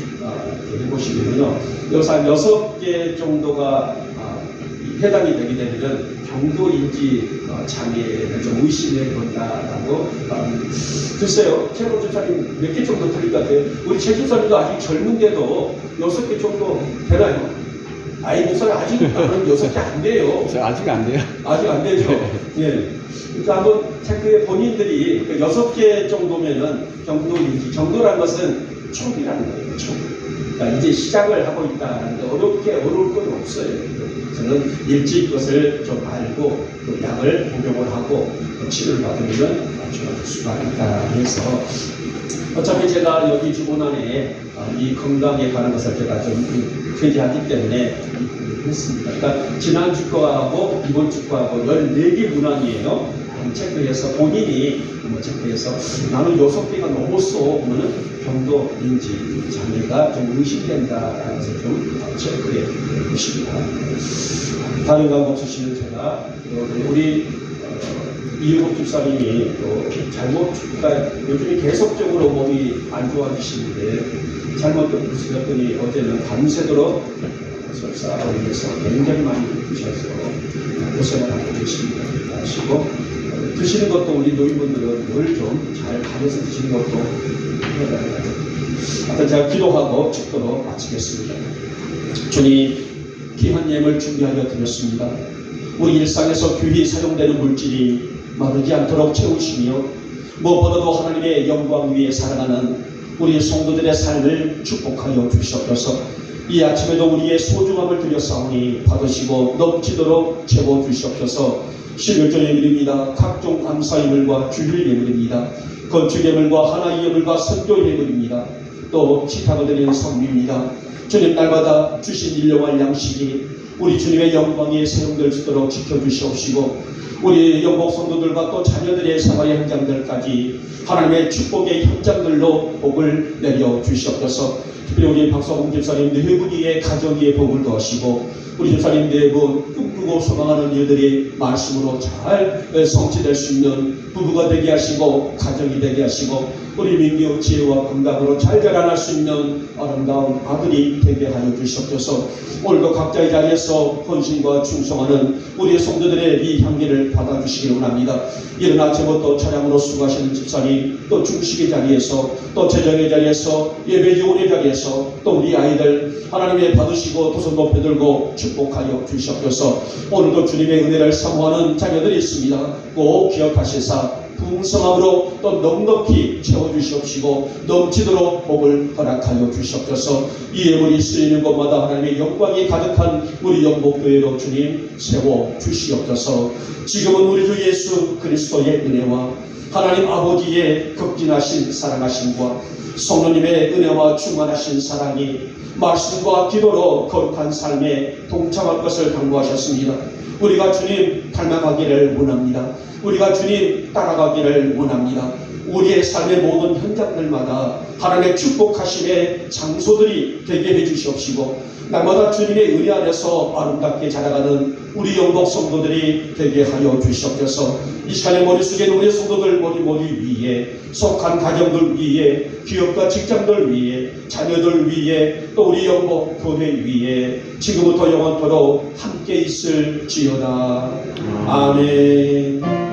해보시면요. 여기서 한 6개 정도가 해당이 되게 되면 경도인지 장애를 좀 의심해 본다라고 글쎄요. 최고 주사님 몇 개 정도 드릴 것 같아요. 우리 최 주사님도 아직 젊은데도 6개 정도 되나요? 아이 목사님 아직 6개 안 돼요. 아직 안 돼요. 아직 안 되죠. 예. 그러니까 한번 체크해 본인들이 6개 정도면은 경도인지, 경도라는 것은 촉이라는 거예요. 촉. 그러니까 이제 시작을 하고 있다는데 어려울 건 없어요. 저는 일찍 것을 좀 알고 또 약을 복용을 하고 치료를 받으면 좋아질 수가 있다 해서 어차피 제가 여기 주본 안에 이 건강에 관한 것을 제가 좀 표지하기 때문에 했습니다. 그러니까 지난주 거하고 이번 주 거하고 14개 문항이에요. 체크해서 본인이 체크해서 나는 6개가 넘었어 그러면 경도인지 장애가 좀 의심된다라는 것을 좀 체크해 보십니다. 다른 강 없으시면 제가 우리 이유복 집사님이 또 그러니까 요즘에 계속적으로 몸이 안 좋아지시는데 잘못 드셨더니 어제는 밤새도록 설사로 인해서 굉장히 많이 드셔서 고생을 하고 계십니다. 아시고 드시는 것도 우리 노인분들은 늘 좀 잘 가려서 드시는 것도 해야 됩니다. 하여튼 제가 기도하고 축도로 마치겠습니다. 주님, 귀한 예물 준비하여 드렸습니다. 우리 일상에서 귀히 사용되는 물질이 마르지 않도록 채우시며 무엇보다도 하나님의 영광 위에 살아가는 우리 성도들의 삶을 축복하여 주시옵소서. 이 아침에도 우리의 소중함을 드렸사오니 받으시고 넘치도록 채워주시옵소서. 신일전의 예물입니다. 각종 감사 예물과 주일 예물입니다. 건축 예물과 하나의 예물과 선교 예물입니다. 또 치탁을 드리는 성비입니다. 주님, 날마다 주신 일용할 양식이 우리 주님의 영광에 사용될 수 있도록 지켜주시옵시고 우리 영복 성도들과 또 자녀들의 생활의 현장들까지 하나님의 축복의 현장들로 복을 내려 주시옵소서. 특별히 우리 박성훈 집사님 네 분의 가정 위에 복을 더하시고 우리 집사님 네 분 꿈꾸고 소망하는 일들이 말씀으로 잘 성취될 수 있는 부부가 되게 하시고 가정이 되게 하시고 우리 민규 지혜와 건강으로 잘 자라날 수 있는 아름다운 아들이 되게 하여 주시옵소서. 오늘도 각자의 자리에서 헌신과 충성하는 우리의 성도들의 이 향기를 받아주시기를 원합니다. 이른 아침부터 찬양으로 수고하시는 집사님, 또 중식의 자리에서, 또 재정의 자리에서, 예배 지원의 자리에서, 또 우리 아이들 하나님의 받으시고 두 손 높여 들고 축복하여 주시옵소서. 오늘도 주님의 은혜를 사모하는 자녀들이 있습니다. 꼭 기억하시사 풍성함으로 또 넉넉히 채워주시옵시고 넘치도록 복을 허락하여 주시옵소서. 이 예물이 쓰이는 곳마다 하나님의 영광이 가득한 우리 영복교회로 주님 세워주시옵소서. 지금은 우리 주 예수 그리스도의 은혜와 하나님 아버지의 극진하신 사랑하심과 성령님의 은혜와 충만하신 사랑이 말씀과 기도로 거룩한 삶에 동참할 것을 당부하셨습니다. 우리가 주님 닮아가기를 원합니다. 우리가 주님 따라가기를 원합니다. 우리의 삶의 모든 현장들마다 하나님의 축복하심의 장소들이 되게 해주시옵시고 날마다 주님의 은혜 안에서 아름답게 자라가는 우리 영복 성도들이 되게 하여 주시옵소서. 이 시간에 머릿속에 우리 성도들 머리 위에 속한 가정들 위에 기업과 직장들 위에 자녀들 위에 또 우리 영복 교회 위에 지금부터 영원토록 함께 있을지어다. 아멘.